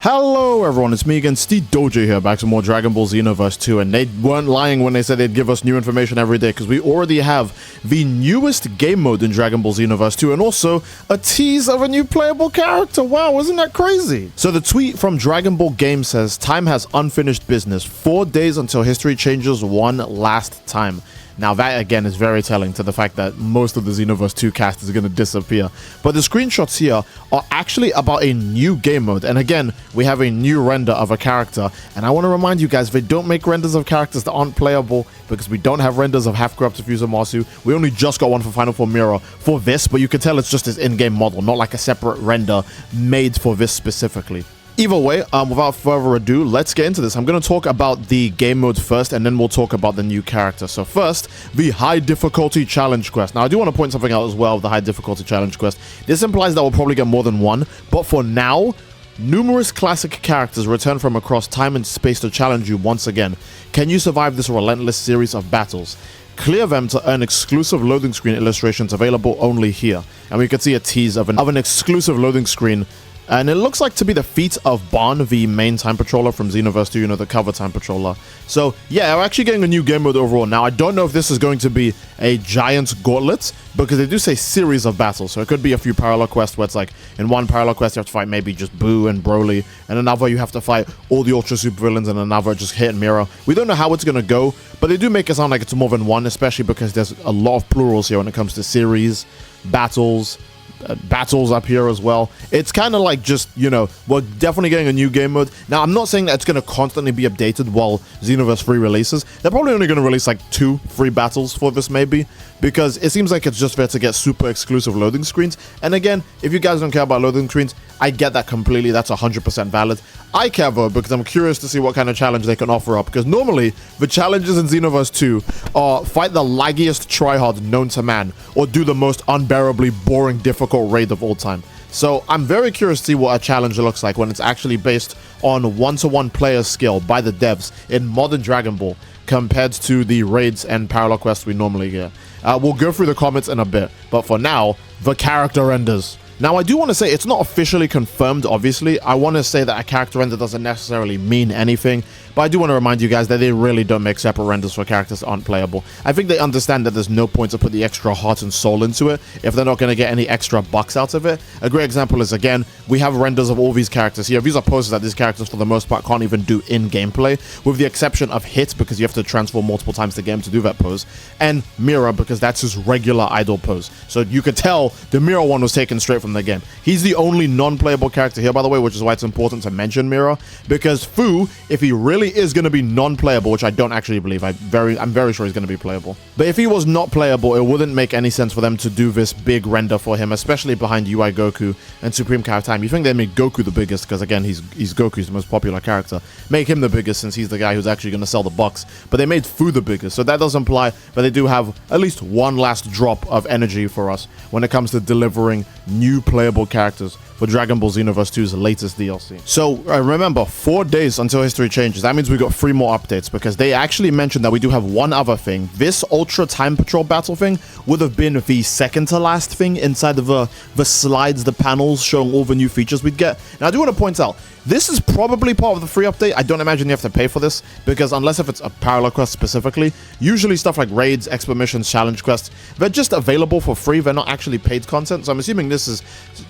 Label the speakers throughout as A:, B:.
A: Hello everyone, it's me again, Steve Dojo here, back to more Dragon Ball Xenoverse 2, and they weren't lying when they said they'd give us new information every day, because we already have the newest game mode in Dragon Ball Xenoverse 2, and also a tease of a new playable character. Wow, isn't that crazy? So the tweet from Dragon Ball Game says, time has unfinished business, 4 days until history changes one last time. Now that again is very telling to the fact that most of the Xenoverse 2 cast is going to disappear. But the screenshots here are actually about a new game mode. And again, we have a new render of a character. And I want to remind you guys, they don't make renders of characters that aren't playable because we don't have renders of half-corrupted Fusamasu. We only just got one for Final Form Mirror for this, but you can tell it's just this in-game model, not like a separate render made for this specifically. Either way, without further ado, let's get into this. I'm going to talk about the game mode first, and then we'll talk about the new character. So first, the high difficulty challenge quest. Now, I do want to point something out as well, the high difficulty challenge quest. This implies that we'll probably get more than one, but for now, numerous classic characters return from across time and space to challenge you once again. Can you survive this relentless series of battles? Clear them to earn exclusive loading screen illustrations available only here. And we can see a tease of an exclusive loading screen. And it looks like to be the feat of Barn, the main time patroller from Xenoverse 2, you know, the cover time patroller. So, yeah, we're actually getting a new game mode overall. Now, I don't know if this is going to be a giant gauntlet, because they do say series of battles. So it could be a few parallel quests where it's like, in one parallel quest, you have to fight maybe just Boo and Broly, and another you have to fight all the Ultra Super villains, and another just Hit and Mirror. We don't know how it's going to go, but they do make it sound like it's more than one, especially because there's a lot of plurals here when it comes to series, battles up here as well. It's kind of like just, you know, we're definitely getting a new game mode. Now, I'm not saying that it's going to constantly be updated while Xenoverse 3 releases. They're probably only going to release like 2 free battles for this maybe, because it seems like it's just there to get super exclusive loading screens. And again, if you guys don't care about loading screens, I get that completely. That's 100% valid. I care though, because I'm curious to see what kind of challenge they can offer up, because normally the challenges in Xenoverse 2 are fight the laggiest tryhard known to man, or do the most unbearably boring difficult raid of all time. So I'm very curious to see what a challenge looks like when it's actually based on one-to-one player skill by the devs in modern Dragon Ball compared to the raids and parallel quests we normally get. We'll go through the comments in a bit, but for now, the character renders. Now, I do want to say it's not officially confirmed, obviously. I want to say that a character render doesn't necessarily mean anything, but I do want to remind you guys that they really don't make separate renders for characters that aren't playable. I think they understand that there's no point to put the extra heart and soul into it if they're not going to get any extra bucks out of it. A great example is, again, we have renders of all these characters here. These are poses that these characters, for the most part, can't even do in gameplay, with the exception of Hit, because you have to transform multiple times the game to do that pose, and Mirror, because that's his regular idol pose. So you could tell the Mirror one was taken straight from the game. He's the only non-playable character here, by the way, which is why it's important to mention Mirror, because Fu, if he really is going to be non-playable, which I don't actually believe, I'm very sure he's going to be playable, but if he was not playable, it wouldn't make any sense for them to do this big render for him, especially behind UI Goku and Supreme Kai of Time. You think they make Goku the biggest, because again, he's Goku's the most popular character. Make him the biggest since he's the guy who's actually going to sell the bucks, but they made Fu the biggest, so that does imply that they do have at least one last drop of energy for us when it comes to delivering new playable characters for Dragon Ball Xenoverse 2's latest DLC. So remember, 4 days until history changes. That means we got 3 more updates, because they actually mentioned that we do have one other thing. This Ultra Time Patrol battle thing would have been the second to last thing inside of the slides, the panels showing all the new features we'd get. Now, I do want to point out, this is probably part of the free update. I don't imagine you have to pay for this, because unless if it's a parallel quest specifically, usually stuff like raids, expert missions, challenge quests, they're just available for free. They're not actually paid content. So I'm assuming this is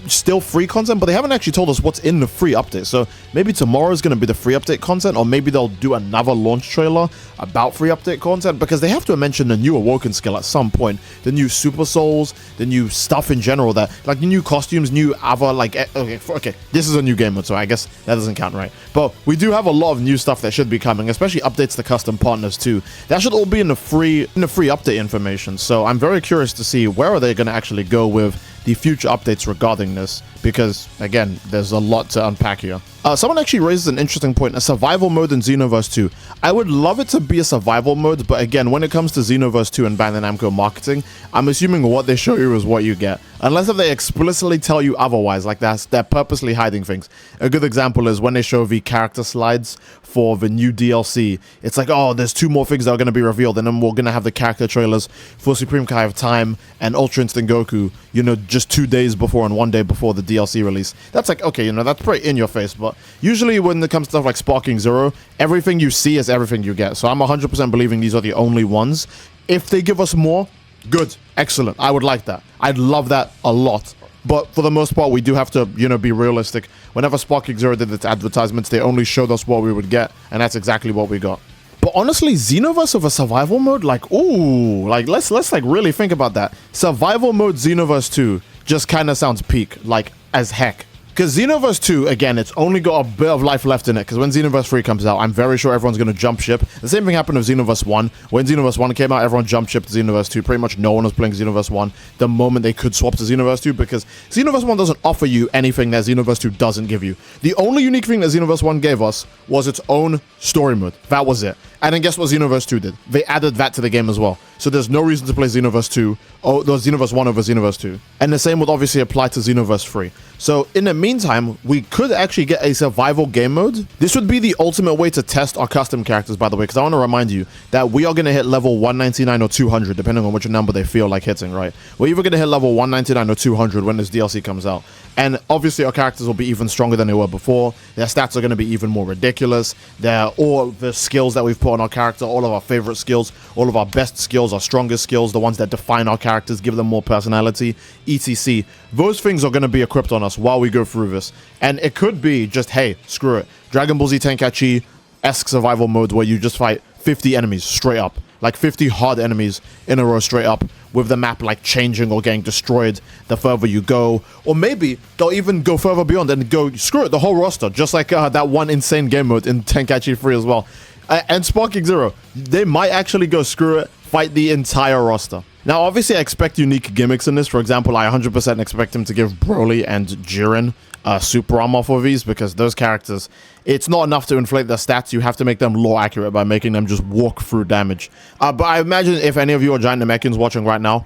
A: still free content, but they haven't actually told us what's in the free update. So maybe tomorrow is going to be the free update content, or maybe they'll do another launch trailer about free update content, because they have to mention the new Awoken skill at some point, the new Super Souls, the new stuff in general, that like the new costumes, new other like okay, this is a new game mode, so I guess that doesn't count, right? But we do have a lot of new stuff that should be coming, especially updates to custom partners too. That should all be in the free update information. So I'm very curious to see where are they going to actually go with the future updates regarding this, because again, there's a lot to unpack here. Someone actually raises an interesting point, a survival mode in Xenoverse 2. I would love it to be a survival mode, but again, when it comes to Xenoverse 2 and Bandai Namco marketing, I'm assuming what they show you is what you get. Unless if they explicitly tell you otherwise, like they're purposely hiding things. A good example is when they show the character slides for the new DLC. It's like, oh, there's 2 more things that are going to be revealed, and then we're going to have the character trailers for Supreme Kai of Time and Ultra Instinct Goku, you know, just 2 days before and 1 day before the DLC release. That's like, okay, you know, that's pretty in your face, but usually when it comes to stuff like Sparking Zero, everything you see is everything you get. So I'm 100% believing these are the only ones. If they give us more, good, excellent. I would like that. I'd love that a lot. But for the most part, we do have to, you know, be realistic. Whenever Sparking Zero did its advertisements, they only showed us what we would get, and that's exactly what we got. But honestly, Xenoverse of a survival mode, like, ooh, like, let's like really think about that. Survival mode Xenoverse 2 just kind of sounds peak, like, as heck. Because Xenoverse 2, again, it's only got a bit of life left in it, because when Xenoverse 3 comes out, I'm very sure everyone's going to jump ship. The same thing happened with Xenoverse 1. When Xenoverse 1 came out, everyone jumped ship to Xenoverse 2. Pretty much no one was playing Xenoverse 1 the moment they could swap to Xenoverse 2, because Xenoverse 1 doesn't offer you anything that Xenoverse 2 doesn't give you. The only unique thing that Xenoverse 1 gave us was its own story mode. That was it. And then guess what Xenoverse 2 did? They added that to the game as well. So there's no reason to play Xenoverse 2, or Xenoverse 1 over Xenoverse 2. And the same would obviously apply to Xenoverse 3. So in the meantime, we could actually get a survival game mode. This would be the ultimate way to test our custom characters, by the way, because I want to remind you that we are going to hit level 199 or 200, depending on which number they feel like hitting, right? We're either going to hit level 199 or 200 when this DLC comes out. And obviously our characters will be even stronger than they were before. Their stats are going to be even more ridiculous. All the skills that we've put on our character, all of our favorite skills, all of our best skills, our strongest skills, the ones that define our characters, give them more personality, etc. Those things are going to be equipped on us while we go through this. And it could be just, hey, screw it. Dragon Ball Z Tenkaichi-esque survival mode where you just fight 50 enemies straight up. Like 50 hard enemies in a row straight up, with the map like changing or getting destroyed the further you go. Or maybe they'll even go further beyond and go, screw it, the whole roster, just like that one insane game mode in Tenkaichi 3 as well. And Sparking Zero, they might actually go, screw it, fight the entire roster. Now, obviously, I expect unique gimmicks in this. For example, I 100% expect him to give Broly and Jiren super armor for these, because those characters, it's not enough to inflate their stats. You have to make them lore accurate by making them just walk through damage. But I imagine if any of you are Giant Namekians watching right now,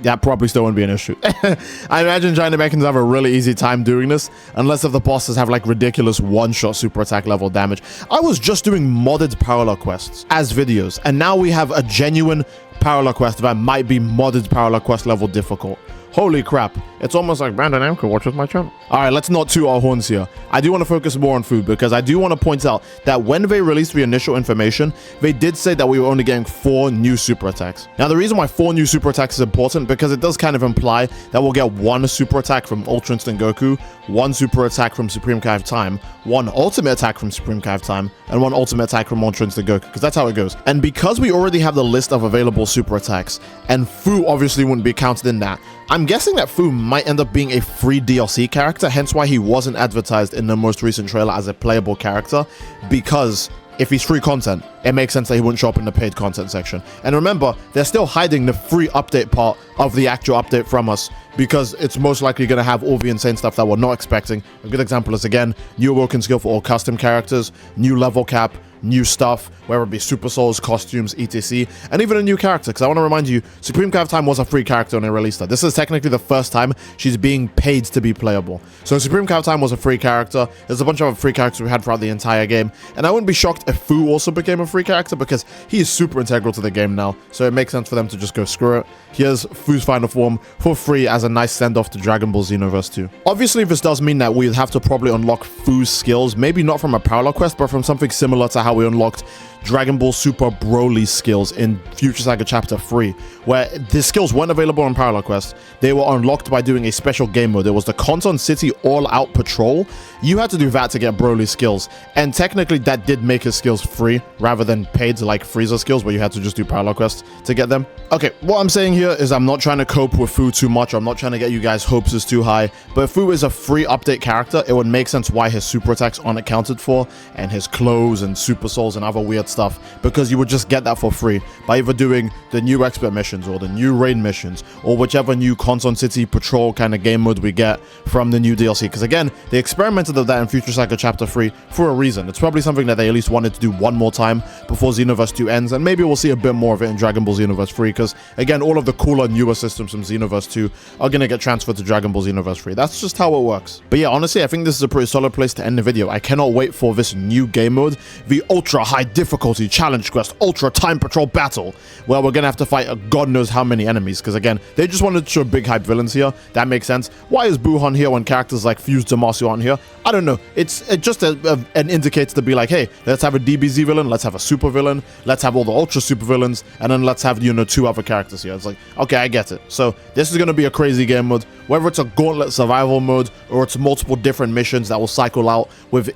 A: that probably still won't be an issue. I imagine Giant Namekians have a really easy time doing this, unless if the bosses have like ridiculous one-shot super attack level damage. I was just doing modded parallel quests as videos, and now we have a genuine parallel quest that might be modded parallel quest level difficult. Holy crap, it's almost like Brandon Amco watches my channel. Alright, let's not toot our horns here. I do want to focus more on food, because I do want to point out that when they released the initial information, they did say that we were only getting 4 new super attacks. Now, the reason why 4 new super attacks is important, because it does kind of imply that we'll get 1 super attack from Ultra Instinct Goku, 1 super attack from Supreme Kai of Time, 1 ultimate attack from Supreme Kai of Time, and 1 ultimate attack from Ultra Instinct Goku, because that's how it goes. And because we already have the list of available super attacks, and Fu obviously wouldn't be counted in that, I'm guessing that Fu might end up being a free DLC character, hence why he wasn't advertised in the most recent trailer as a playable character, because if he's free content, it makes sense that he wouldn't show up in the paid content section. And remember, they're still hiding the free update part of the actual update from us, because it's most likely going to have all the insane stuff that we're not expecting. A good example is, again, new awoken skill for all custom characters, new level cap, new stuff, whether it be super souls, costumes, etc, and even a new character, because I want to remind you, Supreme Kai of Time was a free character when they released her. This is technically the first time she's being paid to be playable. So Supreme Kai of Time was a free character. There's a bunch of other free characters we had throughout the entire game, and I wouldn't be shocked if Fu also became a free character, because he is super integral to the game now, so it makes sense for them to just go, screw it. Here's Fu's final form for free as a nice send-off to Dragon Ball Xenoverse 2. Obviously, this does mean that we'd have to probably unlock Fu's skills, maybe not from a parallel quest, but from something similar to how we unlocked Dragon Ball Super Broly skills in Future Saga Chapter 3, where the skills weren't available on Parallel Quest. They were unlocked by doing a special game mode. It was the Konton City All-Out Patrol. You had to do that to get Broly's skills, and technically that did make his skills free, rather than paid like Frieza skills, where you had to just do Parallel Quests to get them. Okay, what I'm saying here is I'm not trying to cope with Fu too much. I'm not trying to get you guys' hopes is too high, but if Fu is a free update character, it would make sense why his super attacks aren't accounted for, and his clothes and super souls and other weird stuff, because you would just get that for free by either doing the new expert missions or the new raid missions or whichever new Konton City Patrol kind of game mode we get from the new DLC. Because again, they experimented with that in Future Saga Chapter 3 for a reason. It's probably something that they at least wanted to do one more time before Xenoverse 2 ends, and maybe we'll see a bit more of it in Dragon Ball Xenoverse 3, because again, all of the cooler, newer systems from Xenoverse 2 are going to get transferred to Dragon Ball Xenoverse 3. That's just how it works. But yeah, honestly, I think this is a pretty solid place to end the video. I cannot wait for this new game mode, the ultra high difficulty difficulty, challenge quest, ultra time patrol battle. Well, we're gonna have to fight God knows how many enemies, because again, they just wanted to show big hype villains here. That makes sense. Why is Buhan here when characters like Fuse Demacia on here? I don't know. It just an indicator to be like, hey, let's have a DBZ villain, let's have a super villain, let's have all the ultra super villains, and then let's have, you know, 2 other characters here. It's like, okay, I get it. So this is gonna be a crazy game mode, whether it's a gauntlet survival mode or it's multiple different missions that will cycle out with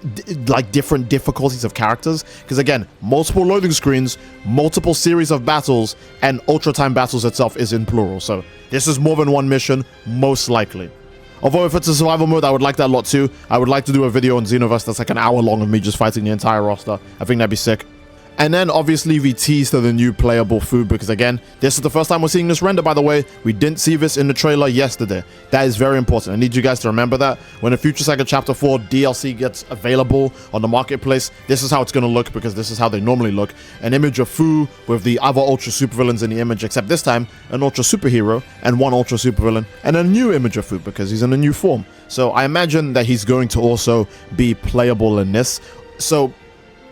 A: like different difficulties of characters, because again, multiple loading screens, multiple series of battles, and ultra time battles itself is in plural. So this is more than one mission, most likely. Although if it's a survival mode, I would like that a lot too. I would like to do a video on Xenoverse that's like an hour long of me just fighting the entire roster. I think that'd be sick. And then obviously we teased to the new playable food, because again, this is the first time we're seeing this render, by the way. We didn't see this in the trailer yesterday. That is very important. I need you guys to remember that. When the Future Saga Chapter 4 DLC gets available on the marketplace, this is how it's going to look, because this is how they normally look. An image of Fu with the other ultra supervillains in the image, except this time an ultra superhero and 1 ultra supervillain, and a new image of Fu because he's in a new form. So I imagine that he's going to also be playable in this. So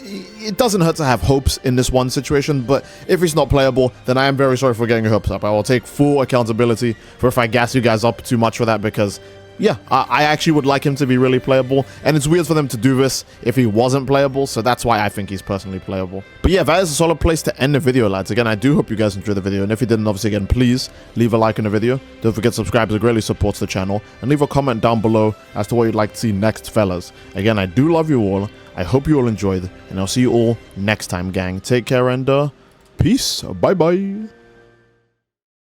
A: it doesn't hurt to have hopes in this one situation, but if he's not playable, then I am very sorry for getting your hopes up. I will take full accountability for if I gas you guys up too much for that, because yeah, I actually would like him to be really playable, and it's weird for them to do this if he wasn't playable, so that's why I think he's personally playable. But yeah, that is a solid place to end the video, lads. Again, I do hope you guys enjoyed the video, and if you didn't, obviously, again, please leave a like on the video. Don't forget to subscribe, as it greatly supports the channel, and leave a comment down below as to what you'd like to see next, fellas. Again, I do love you all. I hope you all enjoyed, and I'll see you all next time, gang. Take care, and peace. Bye-bye.